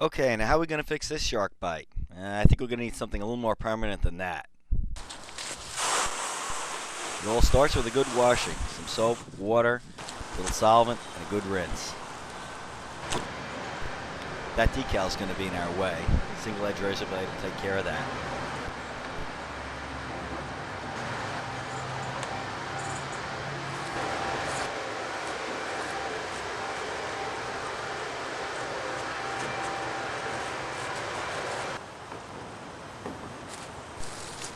Okay, now how are we going to fix this shark bite? I think we're going to need something a little more permanent than that. It all starts with a good washing. Some soap, water, a little solvent, and a good rinse. That decal is going to be in our way. A single edge razor blade will take care of that.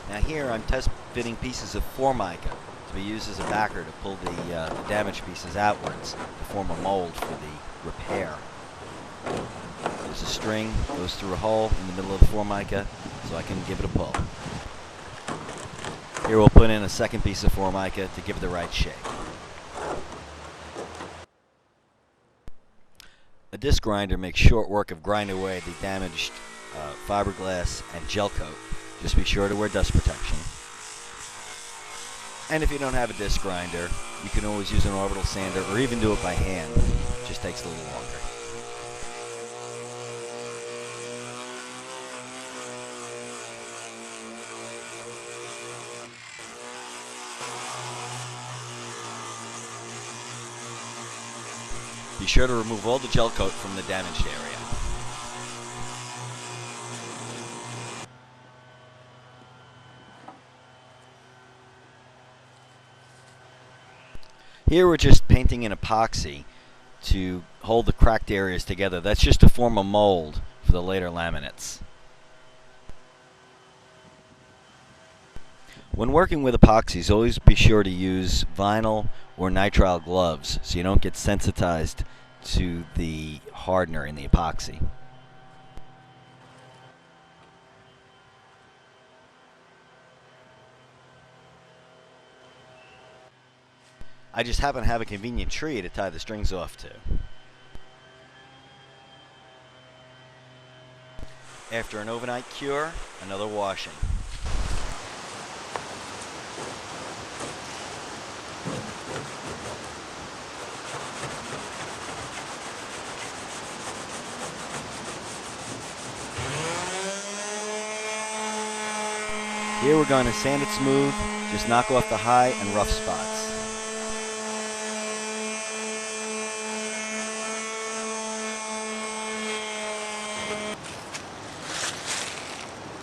Now here I'm test fitting pieces of Formica to be used as a backer to pull the damaged pieces outwards to form a mold for the repair. There's a string, goes through a hole in the middle of the Formica so I can give it a pull. Here we'll put in a second piece of Formica to give it the right shape. A disc grinder makes short work of grinding away the damaged fiberglass and gel coat. Just be sure to wear dust protection. And if you don't have a disc grinder, you can always use an orbital sander or even do it by hand. It just takes a little longer. Be sure to remove all the gel coat from the damaged area. Here we're just painting in epoxy to hold the cracked areas together. That's just to form a mold for the later laminates. When working with epoxies, always be sure to use vinyl or nitrile gloves so you don't get sensitized to the hardener in the epoxy. I just happen to have a convenient tree to tie the strings off to. After an overnight cure, another washing. Here we're going to sand it smooth, just knock off the high and rough spots.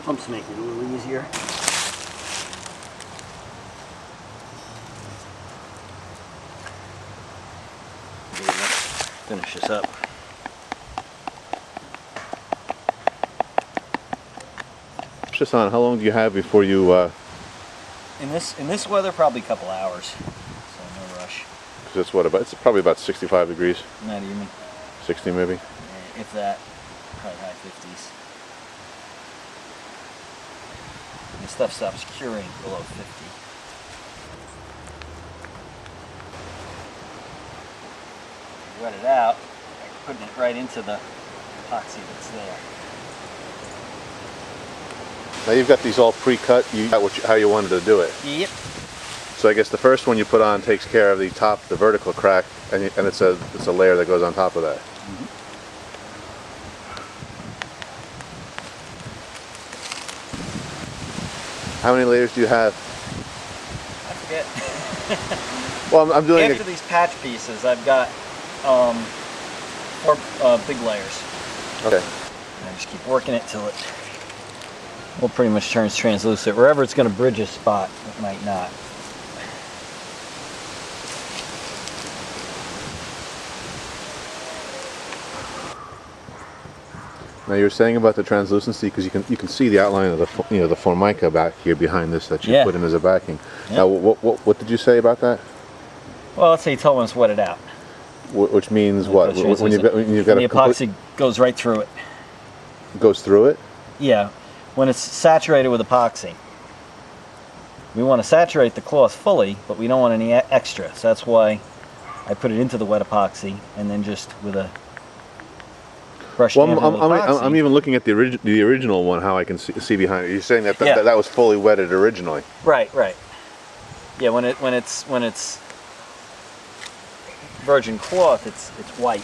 Pumps make it a little easier. Okay, let's finish this up. Just on, how long do you have before you? In this weather, probably a couple hours. So no rush. Because it's what about? It's probably about 65 degrees. Not even. 60 maybe. If that, probably high 50s. The stuff stops curing below 50. Wet it out, putting it right into the epoxy that's there. Now you've got these all pre-cut. You got how you wanted to do it. Yep. So I guess the first one you put on takes care of the top, the vertical crack, and it's a layer that goes on top of that. Mm-hmm. How many layers do you have? I forget. Well, I'm doing after these patch pieces. I've got 4 big layers. Okay. And I just keep working it till it pretty much turns translucent. Wherever it's going to bridge a spot, it might not. Now you were saying about the translucency because you can see the outline of the the Formica back here behind this that you put in as a backing. Yep. Now what did you say about that? Well, let's say you tell them to sweat it out. Which means what? When you've got the epoxy goes right through it. Goes through it? Yeah. When it's saturated with epoxy. We want to saturate the cloth fully, but we don't want any extra. So that's why I put it into the wet epoxy and then just with a brush. Well, I'm even looking at the original one. How I can see behind it. You're saying that that was fully wetted originally. Right. Yeah. When it's virgin cloth, it's white.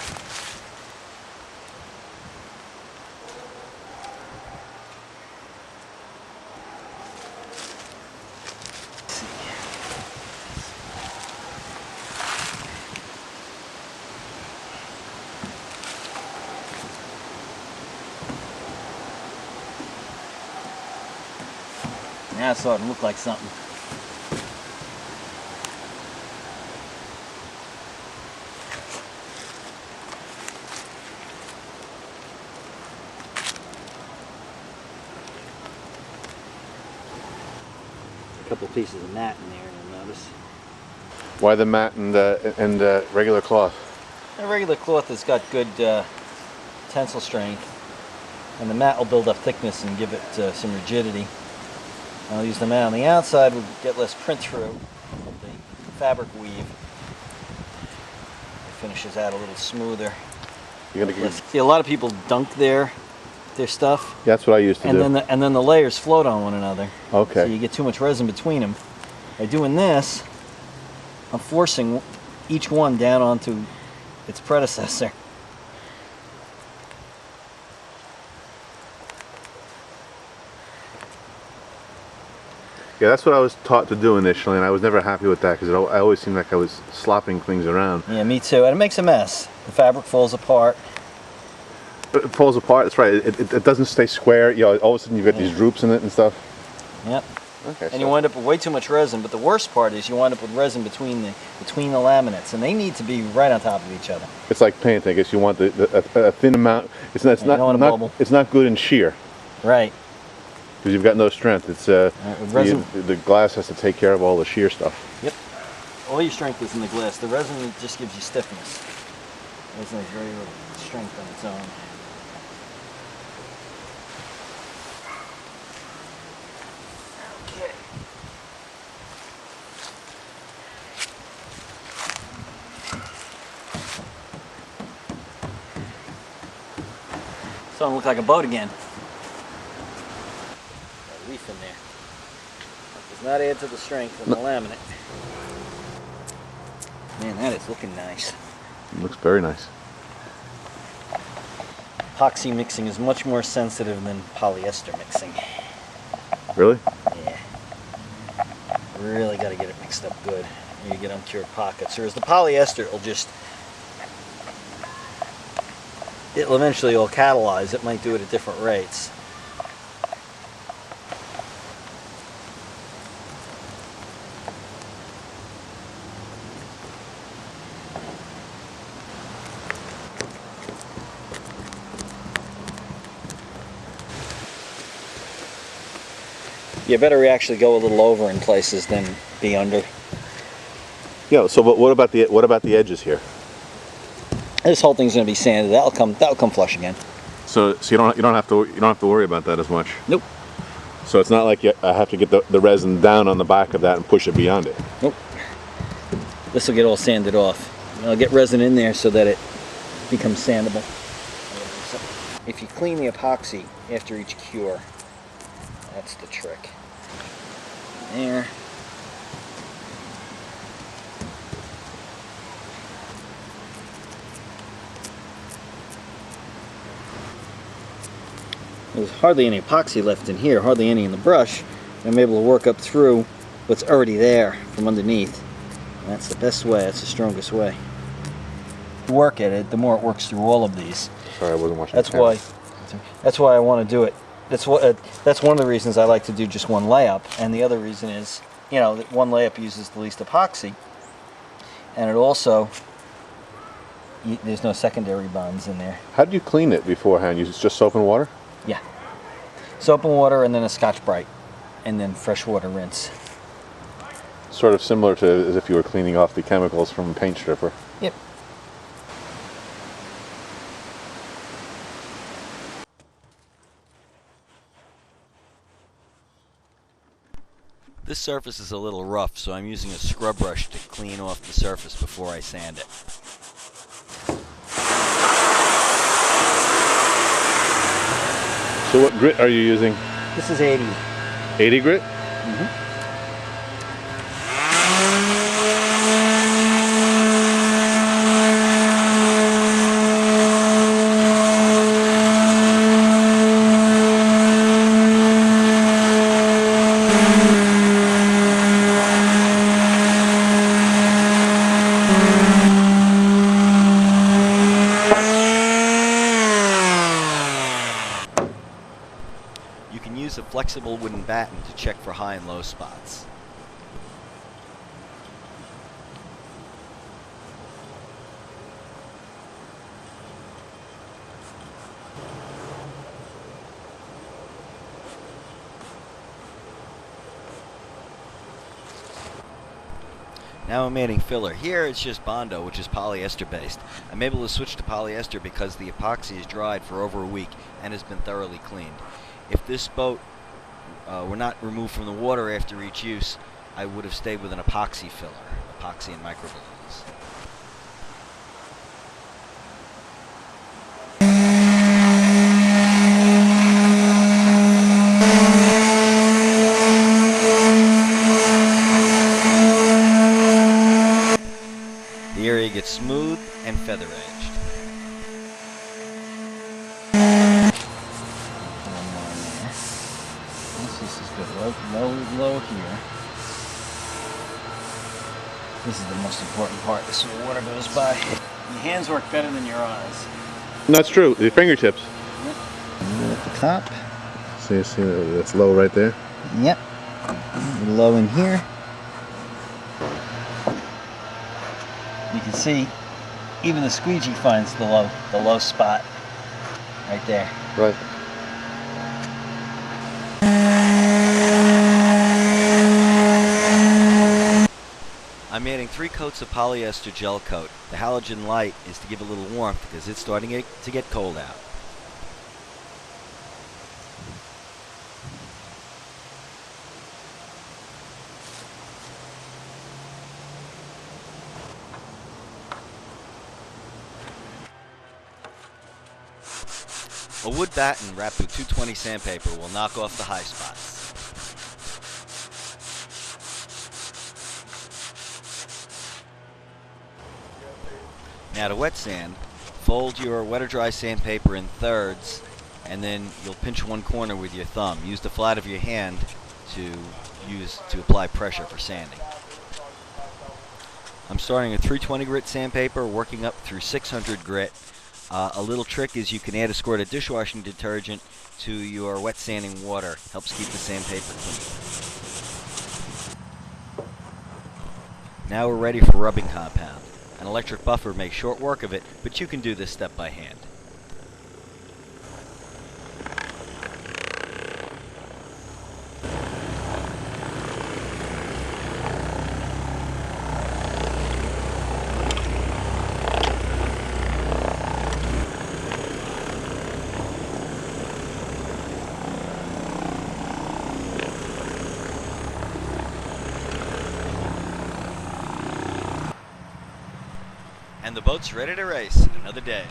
Now it's starting to look like something. A couple pieces of mat in there, you'll notice. Why the mat and regular cloth? A regular cloth has got good tensile strength, and the mat will build up thickness and give it some rigidity. I'll use the mat on the outside, we'll get less print through of the fabric weave. It finishes out a little smoother. You're gonna See, a lot of people dunk their stuff. Yeah, that's what I used to do. And then the layers float on one another. Okay. So you get too much resin between them. By doing this, I'm forcing each one down onto its predecessor. Yeah, that's what I was taught to do initially, and I was never happy with that because I always seemed like I was slopping things around. Yeah, me too. And it makes a mess. The fabric falls apart. But it falls apart. That's right. It doesn't stay square. You know, all of a sudden you get these droops in it and stuff. Yep. Okay. And you wind up with way too much resin. But the worst part is you wind up with resin between the laminates, and they need to be right on top of each other. It's like paint. I guess you want a thin amount. It's not. It's You don't want a bubble. It's not good in shear. Right. Because you've got no strength. It's the glass has to take care of all the shear stuff. Yep. All your strength is in the glass. The resin just gives you stiffness. Resin has very little strength on its own. Okay. Starting to look like a boat again. Leaf in there. That does not add to the strength of the laminate. Man, that is looking nice. It looks very nice. Epoxy mixing is much more sensitive than polyester mixing. Really? Yeah. Really got to get it mixed up good. You get uncured pockets. Whereas the polyester, it'll eventually all catalyze. It might do it at different rates. You better actually go a little over in places than be under. Yeah. So, but what about the edges here? This whole thing's going to be sanded. That'll come flush again. So you don't have to worry about that as much. Nope. So it's not like I have to get the resin down on the back of that and push it beyond it. Nope. This will get all sanded off. I'll get resin in there so that it becomes sandable. If you clean the epoxy after each cure, that's the trick. There. There's hardly any epoxy left in here, hardly any in the brush. I'm able to work up through what's already there from underneath. And that's the best way, that's the strongest way. Work at it, the more it works through all of these. Sorry, I wasn't watching. That's why I want to do it. That's one of the reasons I like to do just one layup, and the other reason is, you know, that one layup uses the least epoxy, and it also, there's no secondary bonds in there. How do you clean it beforehand? Use just soap and water? Yeah. Soap and water, and then a Scotch-Brite, and then fresh water rinse. Sort of similar to as if you were cleaning off the chemicals from a paint stripper. Yep. This surface is a little rough, so I'm using a scrub brush to clean off the surface before I sand it. So what grit are you using? This is 80. 80 grit? Mm-hmm. You can use a flexible wooden batten to check for high and low spots. Now I'm adding filler. Here it's just Bondo, which is polyester based. I'm able to switch to polyester because the epoxy is dried for over a week and has been thoroughly cleaned. If this boat were not removed from the water after each use, I would have stayed with an epoxy filler, epoxy and microballoons. The area gets smooth and feather edged. This is good. Low here. This is the most important part. This water goes by. Your hands work better than your eyes. That's true. The fingertips. Yep. At the top. See, that's low right there. Yep. Low in here. You can see even the squeegee finds the low spot right there. Right. I'm adding 3 coats of polyester gel coat. The halogen light is to give a little warmth because it's starting to get cold out. A wood batten wrapped with 220 sandpaper will knock off the high spots. Now to wet sand, fold your wet or dry sandpaper in thirds and then you'll pinch one corner with your thumb. Use the flat of your hand to apply pressure for sanding. I'm starting with 320 grit sandpaper, working up through 600 grit. A little trick is you can add a squirt of dishwashing detergent to your wet sanding water. Helps keep the sandpaper clean. Now we're ready for rubbing compound. An electric buffer makes short work of it, but you can do this step by hand. And the boat's ready to race another day.